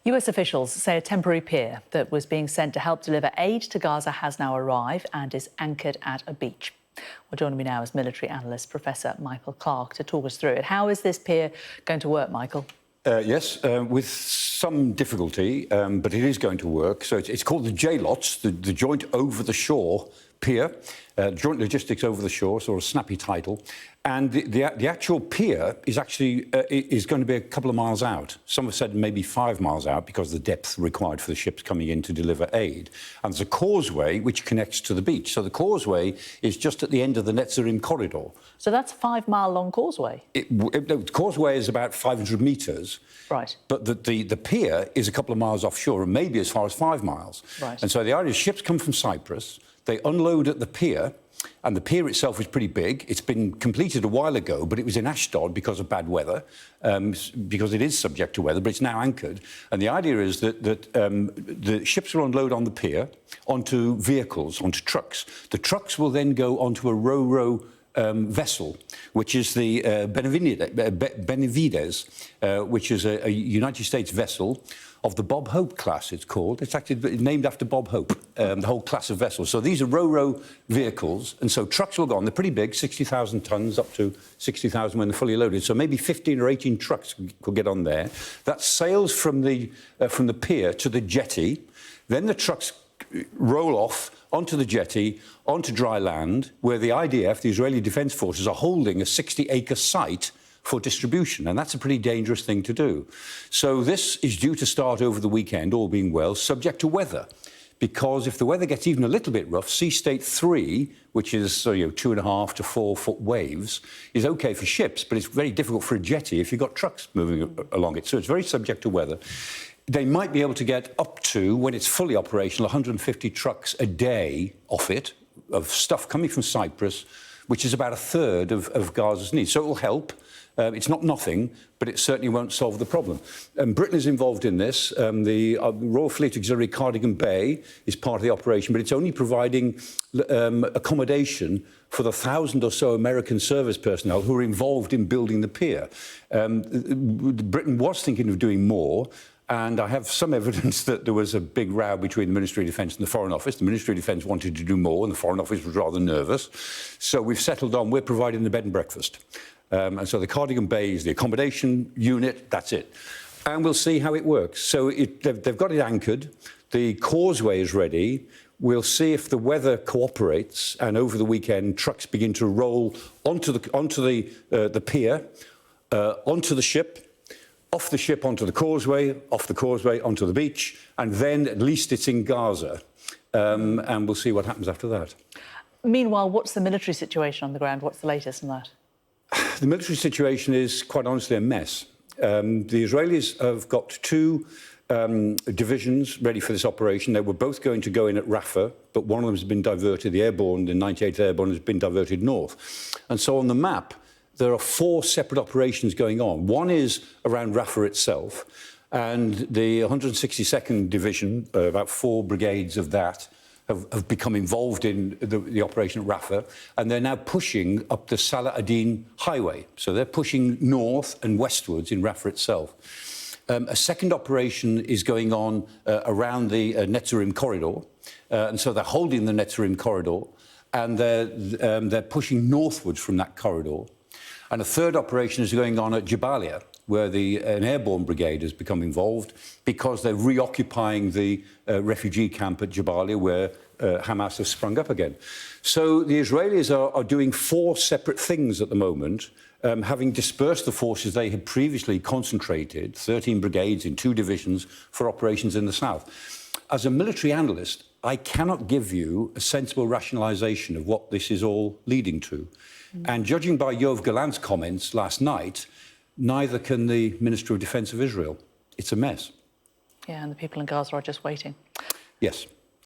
US officials say a temporary pier that was being sent to help deliver aid to Gaza has now arrived and is anchored at a beach. Well, joining me now is military analyst Professor Michael Clarke to talk us through it. How is this pier going to work, Michael? Yes, with some difficulty, but it is going to work. So it's called the JLOTS, the Joint Over-the-Shore Pier, Joint Logistics Over the Shore, sort of snappy title. And the actual pier is actually is going to be a couple of miles out. Some have said maybe 5 miles out because of the depth required for the ships coming in to deliver aid. And there's a causeway which connects to the beach. So the causeway is just at the end of the Netzarim corridor. So that's a 5-mile long causeway? The causeway is about 500 metres. Right. But the pier is a couple of miles offshore and maybe as far as 5 miles. Right. And so the idea is ships come from Cyprus, they unload at the pier, and the pier itself is pretty big. It's been completed a while ago, but it was in Ashdod because of bad weather, because it is subject to weather, but it's now anchored. And the idea is that the ships will unload on the pier onto vehicles, onto trucks. The trucks will then go onto a ro-ro vessel, which is the Benavides, which is a United States vessel of the Bob Hope class, it's called. It's actually named after Bob Hope, the whole class of vessels. So these are ro-ro vehicles, and so trucks will go on. They're pretty big, 60,000 tonnes, up to 60,000 when they're fully loaded. So maybe 15 or 18 trucks could get on there. That sails from the pier to the jetty. Then the trucks roll off onto the jetty, onto dry land, where the IDF, the Israeli Defence Forces, are holding a 60-acre site for distribution, and that's a pretty dangerous thing to do. So this is due to start over the weekend, all being well, subject to weather, because if the weather gets even a little bit rough, sea state 3, which is 2.5 to 4 foot waves, is OK for ships, but it's very difficult for a jetty if you've got trucks moving along it. So it's very subject to weather. They might be able to get up to, when it's fully operational, 150 trucks a day off it, of stuff coming from Cyprus, which is about a third of Gaza's needs. So it will help. It's not nothing, but it certainly won't solve the problem. Britain is involved in this. The Royal Fleet Auxiliary Cardigan Bay is part of the operation, but it's only providing accommodation for the 1,000 or so American service personnel who are involved in building the pier. Britain was thinking of doing more. And I have some evidence that there was a big row between the Ministry of Defence and the Foreign Office. The Ministry of Defence wanted to do more, and the Foreign Office was rather nervous. So we've settled on, we're providing the bed and breakfast. And so the Cardigan Bay is the accommodation unit, that's it. And we'll see how it works. So they've got it anchored. The causeway is ready. We'll see if the weather cooperates, and over the weekend, trucks begin to roll onto the pier, onto the ship, off the ship onto the causeway, off the causeway onto the beach, and then at least it's in Gaza. And we'll see what happens after that. Meanwhile, what's the military situation on the ground? What's the latest on that? The military situation is, quite honestly, a mess. The Israelis have got 2 divisions ready for this operation. They were both going to go in at Rafah, but one of them has been diverted. The Airborne, the 98th Airborne, has been diverted north. And so on the map, there are 4 separate operations going on. One is around Rafah itself, and the 162nd Division, about 4 brigades of that, have become involved in the operation at Rafah, and they're now pushing up the Salah ad-Din highway. So they're pushing north and westwards in Rafah itself. A second operation is going on around the Netzarim corridor, and so they're holding the Netzarim corridor, and they're pushing northwards from that corridor. And a third operation is going on at Jabalia, where an airborne brigade has become involved because they're reoccupying the refugee camp at Jabalia, where Hamas have sprung up again. So the Israelis are doing 4 separate things at the moment, having dispersed the forces they had previously concentrated, 13 brigades in 2 divisions, for operations in the south. As a military analyst, I cannot give you a sensible rationalisation of what this is all leading to. And judging by Yoav Gallant's comments last night, neither can the Minister of Defence of Israel. It's a mess. Yeah, and the people in Gaza are just waiting. Yes.